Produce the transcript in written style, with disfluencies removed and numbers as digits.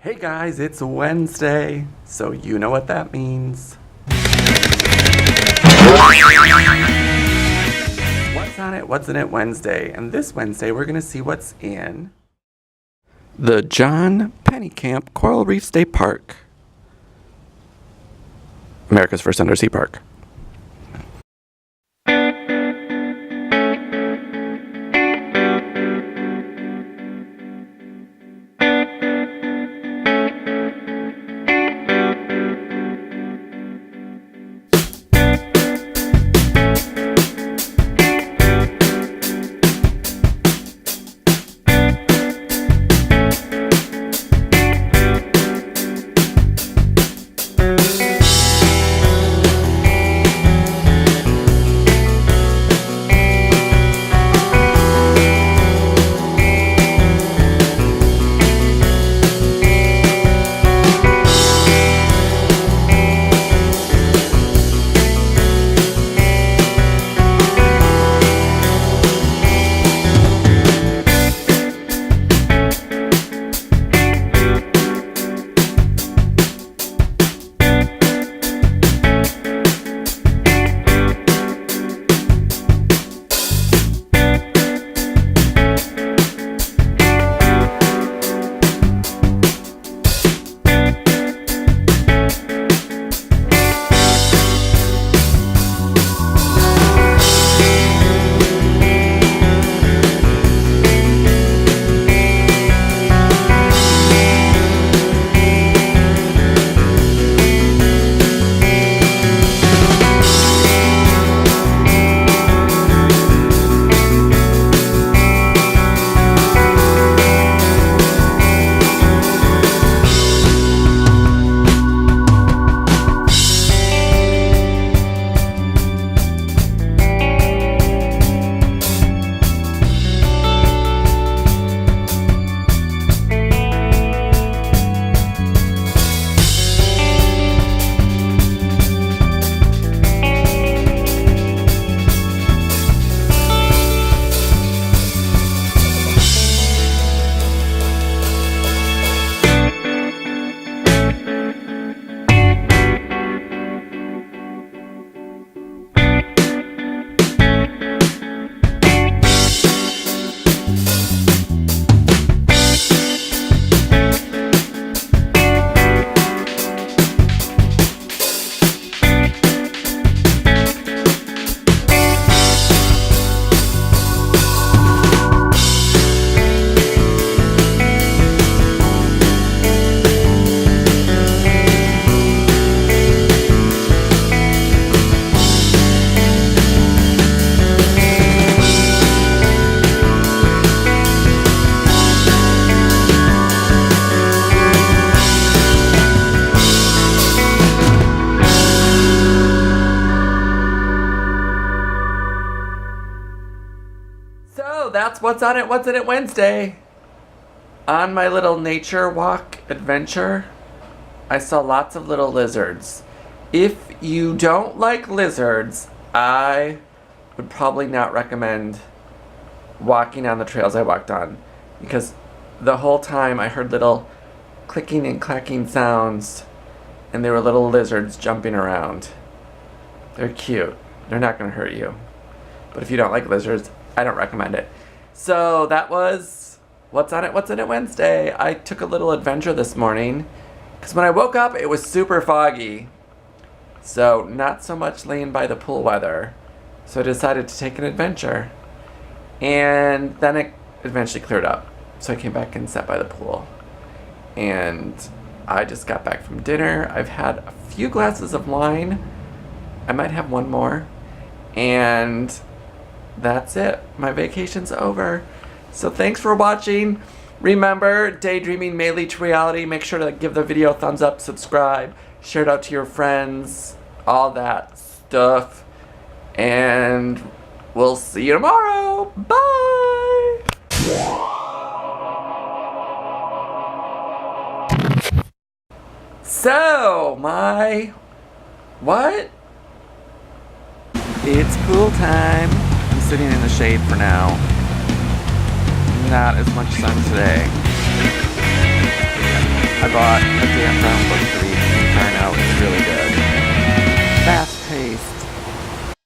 Hey guys, it's Wednesday, so you know what that means. What's on it, what's in it Wednesday? And this Wednesday we're going to see what's in the John Pennekamp Coral Reef State Park, America's first undersea park. So that's what's on it, what's in it Wednesday. On my little nature walk adventure, I saw lots of little lizards. If you don't like lizards, I would probably not recommend walking on the trails I walked on, because the whole time I heard little clicking and clacking sounds, and there were little lizards jumping around. They're cute. They're not going to hurt you. But if you don't like lizards, I don't recommend it. So that was what's on it, what's in it Wednesday. I took a little adventure this morning because when I woke up it was super foggy. So not so much laying by the pool weather. So I decided to take an adventure. And then it eventually cleared up. So I came back and sat by the pool. And I just got back from dinner. I've had a few glasses of wine. I might have one more. And that's it. My vacation's over. So thanks for watching. Remember, daydreaming may lead to reality. Make sure to give the video a thumbs up, subscribe, share it out to your friends, all that stuff. And we'll see you tomorrow. Bye! So, what? It's pool time. I'm sitting in the shade for now. Not as much sun today. I've bought a damn brown book to read in Carn out.